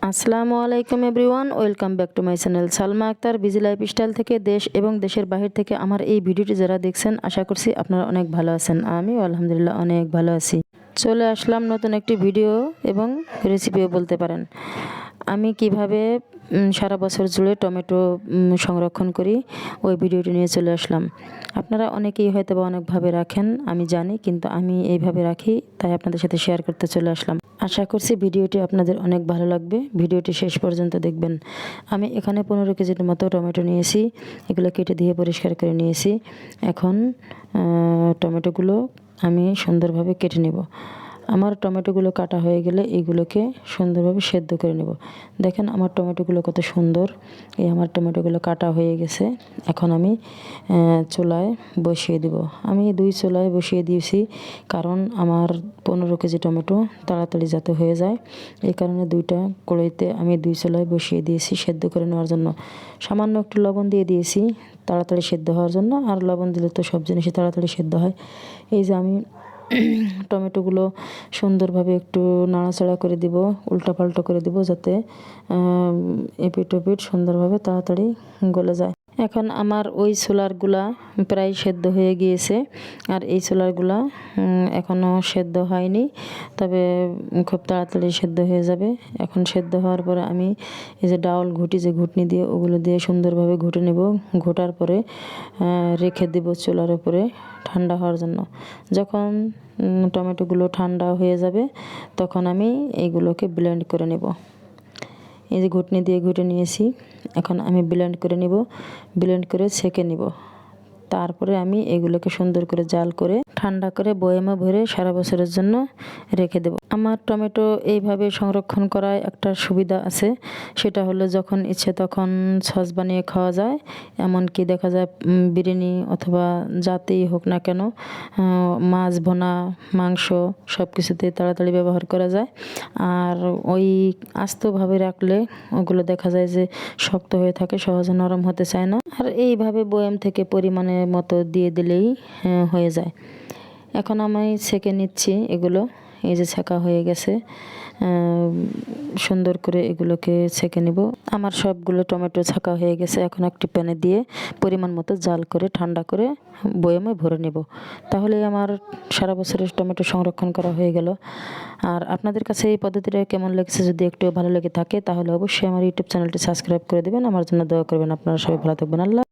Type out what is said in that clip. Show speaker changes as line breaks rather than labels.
আসসালামু আলাইকুম everyone, welcome back to my channel Salma Akter busy lifestyle থেকে। দেশ এবং দেশের বাহির থেকে আমার এই ভিডিওটি যারা দেখছেন, আশা করছি আপনারা অনেক ভালো আছেন। আমিও আলহামদুলিল্লাহ অনেক ভালো আছি। চলে আসলাম নতুন একটি ভিডিও এবং রেসিপিও বলতে পারেন। আমি কিভাবে সারা বছর জুড়ে টমেটো সংরক্ষণ করি, ওই ভিডিওটি নিয়ে চলে আসলাম। আপনারা অনেকেই হয়তো বা অনেকভাবে রাখেন, আমি জানি, কিন্তু আমি এইভাবে রাখি, তাই আপনাদের সাথে শেয়ার করতে চলে আসলাম। আশা করছি ভিডিওটি আপনাদের অনেক ভালো লাগবে, ভিডিওটি শেষ পর্যন্ত দেখবেন। আমি এখানে 15 কেজির মতো টমেটো নিয়েছি, এগুলো কেটে দিয়ে পরিষ্কার করে নিয়েছি। এখন টমেটোগুলো আমি সুন্দরভাবে কেটে নেব। আমার টমেটোগুলো কাটা হয়ে গেলে এইগুলোকে সুন্দরভাবে সেদ্ধ করে নেব। দেখেন আমার টমেটোগুলো কত সুন্দর, এই আমার টমেটোগুলো কাটা হয়ে গেছে। এখন আমি চুলায় বসিয়ে দেব। আমি 2 চুলায় বসিয়ে দিয়েছি, কারণ আমার 15 কেজি টমেটো তাড়াতাড়ি যাতে হয়ে যায়, এই কারণে 2টা কড়াইতে আমি 2 চুলায় বসিয়ে দিয়েছি সেদ্ধ করে নেওয়ার জন্য। সামান্য একটু লবণ দিয়ে দিয়েছি তাড়াতাড়ি সেদ্ধ হওয়ার জন্য, আর লবণ দিলে তো সব জিনিসই তাড়াতাড়ি সেদ্ধ হয়। এই যে আমি টমেটোগুলো সুন্দরভাবে একটু নাড়াচাড়া করে দিব, উল্টাপাল্টা করে দিব, যাতে এপিট ওপিট সুন্দরভাবে তাড়াতাড়ি গলে যায়। এখন আমার ওই ছোলারগুলা প্রায় সেদ্ধ হয়ে গিয়েছে, আর এই ছোলারগুলা এখনও সেদ্ধ হয়নি, তবে খুব তাড়াতাড়ি সেদ্ধ হয়ে যাবে। এখন সেদ্ধ হওয়ার পরে আমি এই যে ডাউল ঘুটি, যে ঘুটনি দিয়ে, ওগুলো দিয়ে সুন্দরভাবে ঘুটে নেব। ঘোটার পরে রেখে দেব চুলার উপরে ঠান্ডা হওয়ার জন্য। যখন টমেটোগুলো ঠান্ডা হয়ে যাবে, তখন আমি এইগুলোকে ব্লেন্ড করে নেব। এই যে ঘুটনি দিয়ে ঘুটে নিয়েছি, এখন আমি ব্লেন্ড করে নেব, ব্লেন্ড করে ছেঁকে নেব। তারপরে আমি এগুলোকে সুন্দর করে জাল করে ঠান্ডা করে বয়ামে ভরে সারা বছরের জন্য রেখে দেব। আমার টমেটো এইভাবে সংরক্ষণ করায় একটা সুবিধা আছে, সেটা হলো যখন ইচ্ছে তখন সস বানিয়ে খাওয়া যায়। এমনকি দেখা যায় বিরিয়ানি অথবা যাতেই হোক না কেন, মাছ ভুনা, মাংস সব কিছুতে তাড়াতাড়ি ব্যবহার করা যায়। আর ওই আস্তভাবে রাখলে ওগুলো দেখা যায় যে শক্ত হয়ে থাকে, সহজে নরম হতে চায় না। আর এইভাবে বয়াম থেকে পরিমাণে মতো দিয়ে দিলেই হয়ে যায়। এখন আমি ছেঁকে নিচ্ছি এগুলো। এই যে ছেঁকা হয়ে গেছে, সুন্দর করে এগুলোকে ছেঁকে নিব। আমার সবগুলো টমেটো ছেঁকা হয়ে গেছে। এখন একটি প্যানে দিয়ে পরিমাণ মতো জাল করে ঠান্ডা করে বয়ামে ভরে নেব। তাহলে আমার সারা বছরের টমেটো সংরক্ষণ করা হয়ে গেল। আর আপনাদের কাছে এই পদ্ধতিটা কেমন লেগেছে, যদি একটু ভালো লেগে থাকে তাহলে অবশ্যই আমার ইউটিউব চ্যানেলটি সাবস্ক্রাইব করে দেবেন, আমার জন্য দোয়া করবেন। আপনারা সবাই ভালো থাকবেন। আল্লাহ।